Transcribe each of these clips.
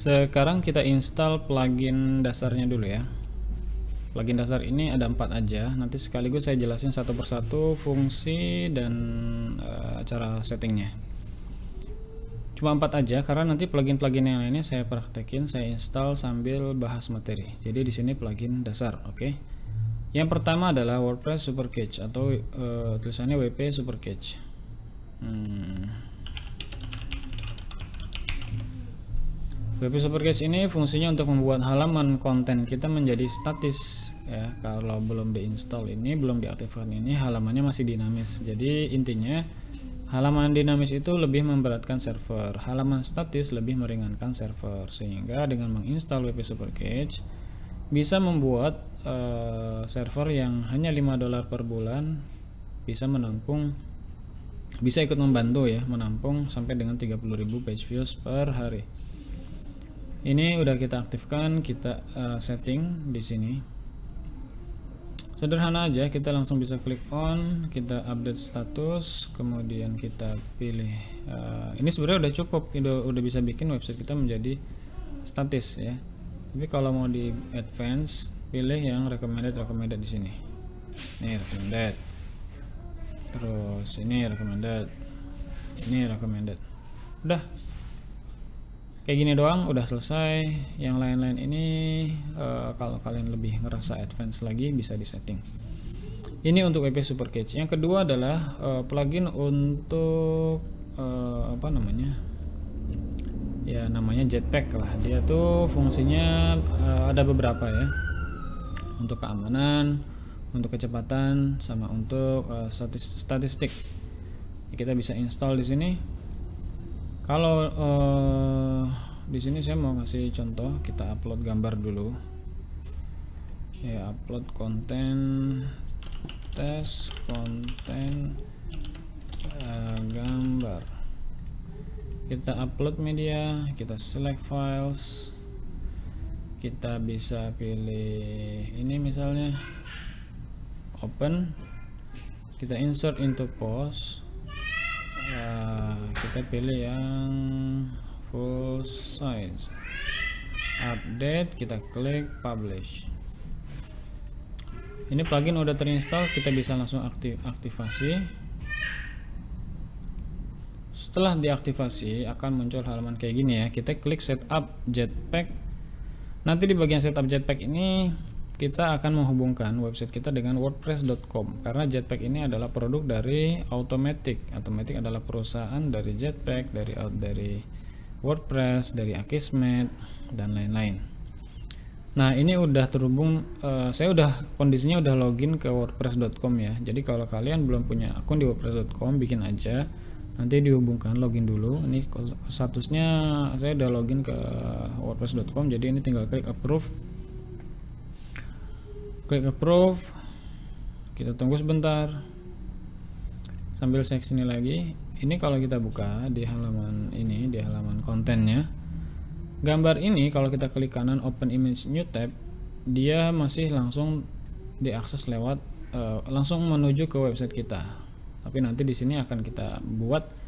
Sekarang kita install plugin dasarnya dulu ya. Plugin dasar ini ada 4 aja. Nanti sekaligus saya jelasin satu persatu fungsi dan cara settingnya. Cuma 4 aja karena nanti plugin-plugin yang lainnya saya praktekin, saya install sambil bahas materi. Jadi di sini plugin dasar, oke. Yang pertama adalah WordPress Supercatch atau tulisannya WP Supercatch. WP Supercatch ini fungsinya untuk membuat halaman konten kita menjadi statis ya. Kalau belum diinstal ini, belum diaktifkan ini, halamannya masih dinamis. Jadi intinya halaman dinamis itu lebih memberatkan server, halaman statis lebih meringankan server. Sehingga dengan menginstal WP Supercatch bisa membuat server yang hanya $5 per bulan bisa menampung, bisa ikut membantu ya, menampung sampai dengan 30.000 page views per hari. Ini udah kita aktifkan, kita setting di sini. Sederhana aja, kita langsung bisa klik on, kita update status, kemudian kita pilih. Ini sebenarnya udah cukup, udah bisa bikin website kita menjadi statis ya. Tapi kalau mau di advance, pilih yang recommended di sini. Ini recommended. Terus ini recommended. Ini recommended. Udah. Kayak gini doang, udah selesai. Yang lain-lain ini kalau kalian lebih ngerasa advance lagi bisa disetting. Ini untuk WP Supercatch. Yang kedua adalah plugin untuk apa namanya? Ya namanya Jetpack lah. Dia tuh fungsinya ada beberapa ya. Untuk keamanan, untuk kecepatan, sama untuk statistik. Kita bisa install di sini. Kalau di sini saya mau kasih contoh, kita upload gambar dulu. Ya, upload konten, tes konten gambar. Kita upload media, kita select files. Kita bisa pilih ini misalnya open. Kita insert into post. Kita pilih yang full size, update, kita klik publish. Ini plugin udah terinstall, kita bisa langsung aktivasi. Setelah diaktifasi akan muncul halaman kayak gini ya. Kita klik setup Jetpack. Nanti di bagian setup Jetpack ini kita akan menghubungkan website kita dengan wordpress.com karena Jetpack ini adalah produk dari Automatic. Automatic adalah perusahaan dari Jetpack, dari WordPress, dari Akismet dan lain-lain. Nah, ini udah terhubung, saya udah kondisinya udah login ke wordpress.com ya. Jadi kalau kalian belum punya akun di wordpress.com, bikin aja. Nanti dihubungkan, login dulu. Ini statusnya saya udah login ke wordpress.com, jadi ini tinggal klik approve. Klik approve, kita tunggu sebentar sambil saya kesini lagi. Ini kalau kita buka di halaman ini, di halaman kontennya, gambar ini kalau kita klik kanan open image new tab, dia masih langsung diakses lewat langsung menuju ke website kita. Tapi nanti di sini akan kita buat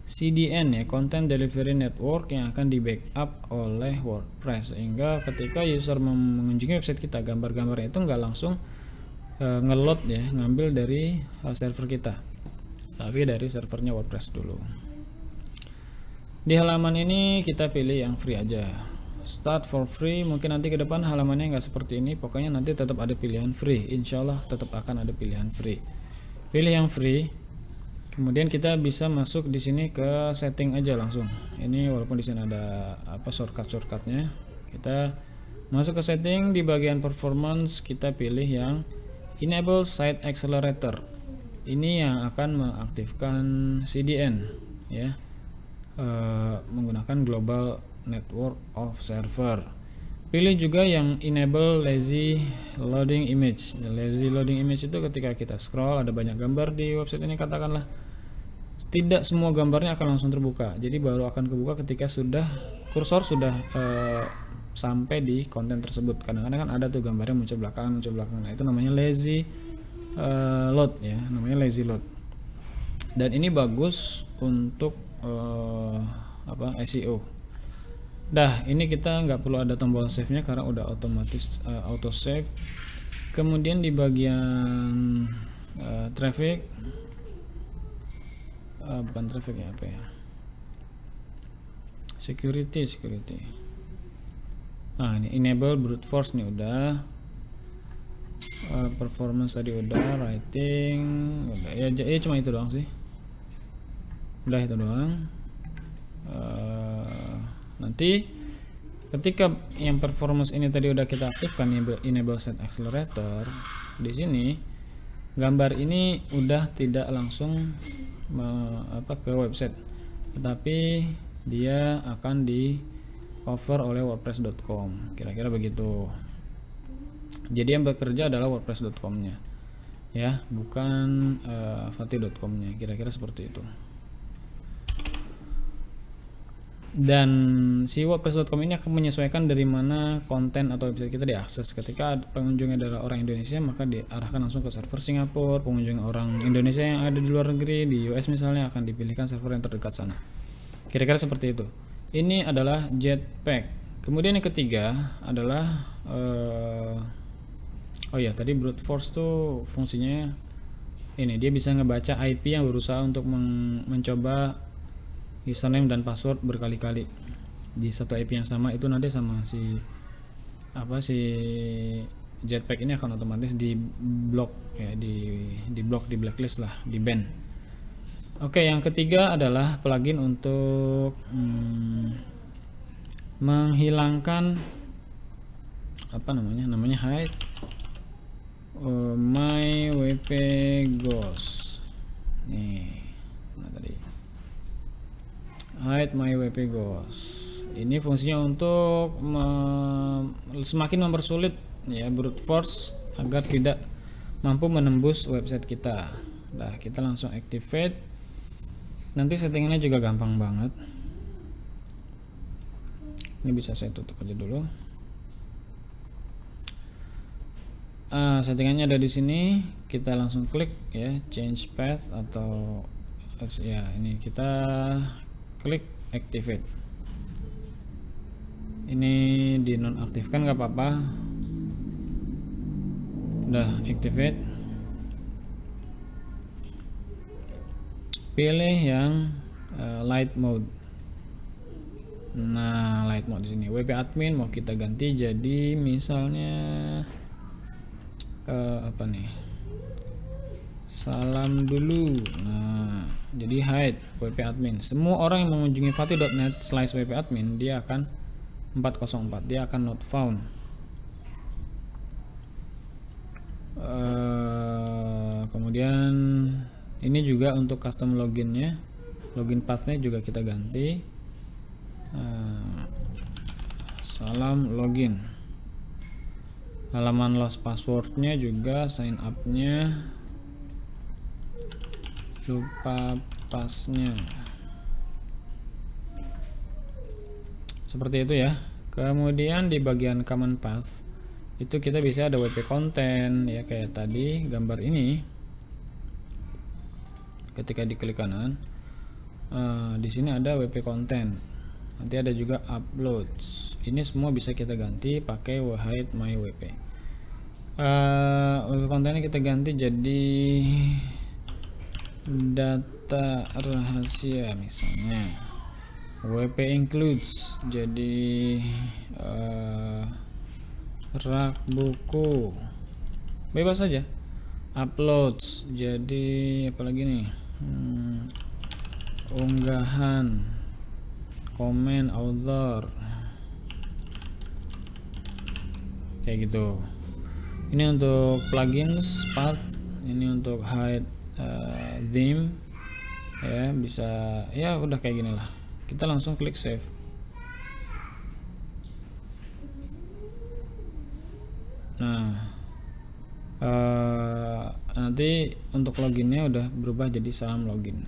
CDN ya, Content Delivery Network, yang akan di backup oleh WordPress sehingga ketika user mengunjungi website kita, gambar-gambarnya itu nggak langsung ngeload ya, ngambil dari server kita, tapi dari servernya WordPress dulu. Di halaman ini kita pilih yang free aja, start for free. Mungkin nanti ke depan halamannya nggak seperti ini, pokoknya nanti tetap ada pilihan free, insyaallah tetap akan ada pilihan free. Pilih yang free. Kemudian kita bisa masuk di sini ke setting aja langsung. Ini walaupun di sini ada shortcutnya, kita masuk ke setting. Di bagian performance kita pilih yang enable site accelerator. Ini yang akan mengaktifkan CDN ya, menggunakan global network of server. Pilih juga yang enable lazy loading image. Lazy loading image itu ketika kita scroll ada banyak gambar di website ini, katakanlah tidak semua gambarnya akan langsung terbuka, jadi baru akan kebuka ketika kursor sudah sampai di konten tersebut. Kadang-kadang kan ada tuh gambarnya muncul belakangan. Nah, itu namanya lazy load ya, namanya lazy load. Dan ini bagus untuk SEO. Dah, ini kita nggak perlu ada tombol save nya karena udah otomatis auto save. Kemudian di bagian traffic, bukan traffic ya, apa ya, security. Nah, ini enable brute force nih udah, performance tadi udah, writing udah, ya cuma itu doang sih, udah itu doang. Nanti ketika yang performance ini tadi udah kita aktifkan, enable set accelerator, di sini gambar ini udah tidak langsung ke website, tetapi dia akan di cover oleh wordpress.com, kira-kira begitu. Jadi yang bekerja adalah wordpress.com-nya ya, bukan fati.com-nya, kira-kira seperti itu. Dan si wordpress.com ini akan menyesuaikan dari mana konten atau website kita diakses. Ketika pengunjungnya adalah orang Indonesia, maka diarahkan langsung ke server Singapura. Pengunjung orang Indonesia yang ada di luar negeri, di US misalnya, akan dipilihkan server yang terdekat sana. Kira-kira seperti itu. Ini adalah Jetpack. Kemudian yang ketiga adalah tadi brute force tuh fungsinya ini, dia bisa ngebaca IP yang berusaha untuk mencoba username dan password berkali-kali di satu IP yang sama. Itu nanti sama si Jetpack ini akan otomatis di blok ya, di blok, di blacklist lah, di ban. Oke, yang ketiga adalah plugin untuk menghilangkan namanya hide my WP Ghost. Nih, mana tadi? Hide my WP Ghost. Ini fungsinya untuk semakin mempersulit ya brute force agar tidak mampu menembus website kita. Nah, kita langsung activate. Nanti settingannya juga gampang banget. Ini bisa saya tutup aja dulu. Settingannya ada di sini. Kita langsung klik ya, change path, atau ya ini kita klik activate. Ini dinonaktifkan nggak apa-apa. Udah activate. Pilih yang light mode. Nah, light mode di sini. WP admin mau kita ganti jadi misalnya salam dulu. Nah, jadi hide WP admin. Semua orang yang mengunjungi fati.net/WP admin dia akan 404, dia akan not found. Kemudian ini juga untuk custom loginnya, login pathnya juga kita ganti. Salam login. Halaman lost passwordnya juga, sign up-nya lupa pasnya. Seperti itu ya. Kemudian di bagian common path itu kita bisa ada WP content ya, kayak tadi gambar ini. Ketika diklik kanan, di sini ada WP content. Nanti ada juga uploads. Ini semua bisa kita ganti pakai hide my WP. WP kontennya kita ganti jadi data rahasia misalnya. WP includes jadi rak buku, bebas saja. Uploads jadi apalagi nih, unggahan, komen, author, kayak gitu. Ini untuk plugins path, ini untuk hide theme ya, bisa ya, udah kayak gini lah. Kita langsung klik save. Nah, nanti untuk loginnya udah berubah jadi salam login,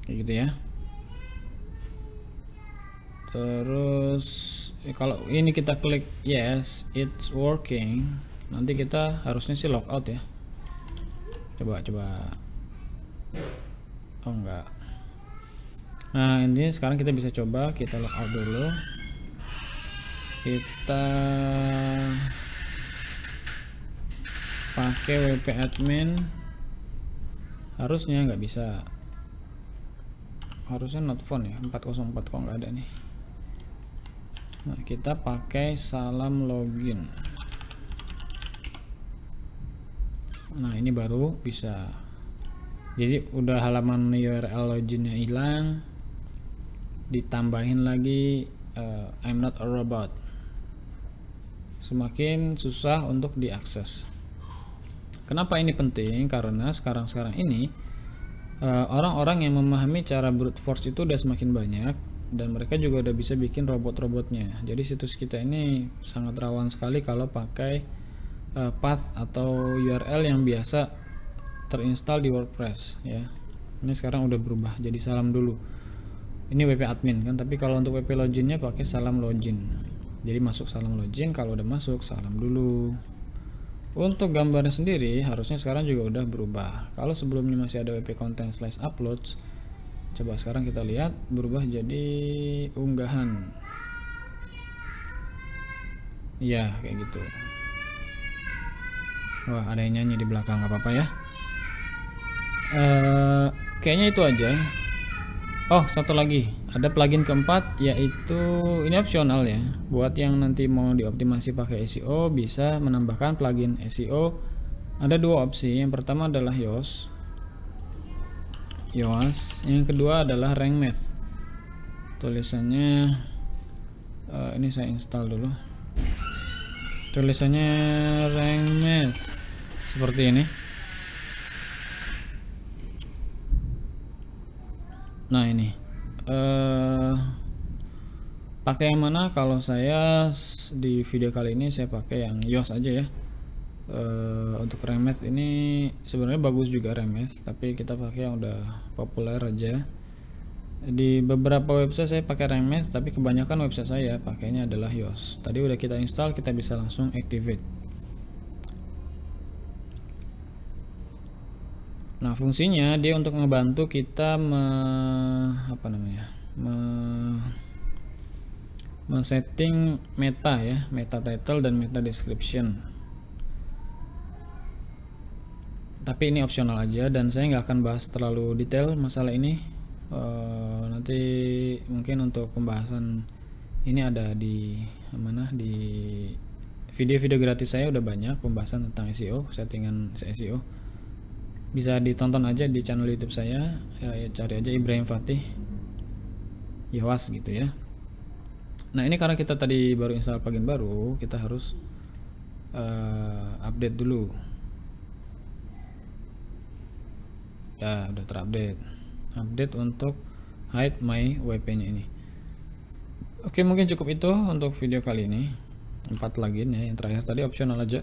kayak gitu ya. Terus kalau ini kita klik yes it's working, nanti kita harusnya sih logout ya. Coba oh enggak, Nah intinya sekarang kita bisa coba, kita logout dulu, kita pakai WP admin, harusnya nggak bisa, harusnya not found ya, 404 kok nggak ada nih. Nah kita pakai salam login. Nah ini baru bisa, jadi udah halaman URL loginnya hilang, ditambahin lagi I'm not a robot, semakin susah untuk diakses. Kenapa ini penting? Karena sekarang ini orang-orang yang memahami cara brute force itu udah semakin banyak, dan mereka juga udah bisa bikin robot-robotnya. Jadi situs kita ini sangat rawan sekali kalau pakai path atau URL yang biasa terinstall di WordPress ya. Ini sekarang udah berubah jadi salam dulu. Ini WP admin kan, tapi kalau untuk WP loginnya pakai salam login. Jadi masuk salam login, kalau udah masuk salam dulu. Untuk gambarnya sendiri harusnya sekarang juga udah berubah. Kalau sebelumnya masih ada WP content/uploads, coba sekarang kita lihat berubah jadi unggahan. Ya kayak gitu. Wah ada yang nyanyi di belakang, nggak apa-apa ya. Kayaknya itu aja. Oh satu lagi, ada plugin keempat, yaitu ini opsional ya. Buat yang nanti mau dioptimasi pakai SEO, bisa menambahkan plugin SEO. Ada dua opsi. Yang pertama adalah Yoast, yang kedua adalah Rank Math. Tulisannya ini saya install dulu. Tulisannya Rank Math seperti ini. Nah ini pakai yang mana? Kalau saya di video kali ini saya pakai yang Yoast aja ya. Untuk Rank Math ini sebenarnya bagus juga Rank Math, tapi kita pakai yang udah populer aja. Di beberapa website saya pakai Rank Math, tapi kebanyakan website saya pakainya adalah Yoast. Tadi udah kita install, kita bisa langsung activate. Nah fungsinya dia untuk ngebantu kita men-setting meta ya, meta title dan meta description. Tapi ini opsional aja dan saya nggak akan bahas terlalu detail masalah ini. Nanti mungkin untuk pembahasan ini ada di mana, di video-video gratis saya udah banyak pembahasan tentang SEO, settingan SEO. Bisa ditonton aja di channel YouTube saya ya, cari aja Ibrahim Fatih Yoast gitu ya. Nah ini karena kita tadi baru install plugin baru, kita harus update dulu ya. Udah terupdate, update untuk hide my WP nya ini. Oke mungkin cukup itu untuk video kali ini. 4 plugin ya, yang terakhir tadi opsional aja,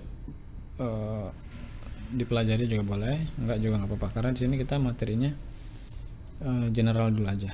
dipelajari juga boleh, enggak juga nggak apa-apa, karena di sini kita materinya general dulu aja.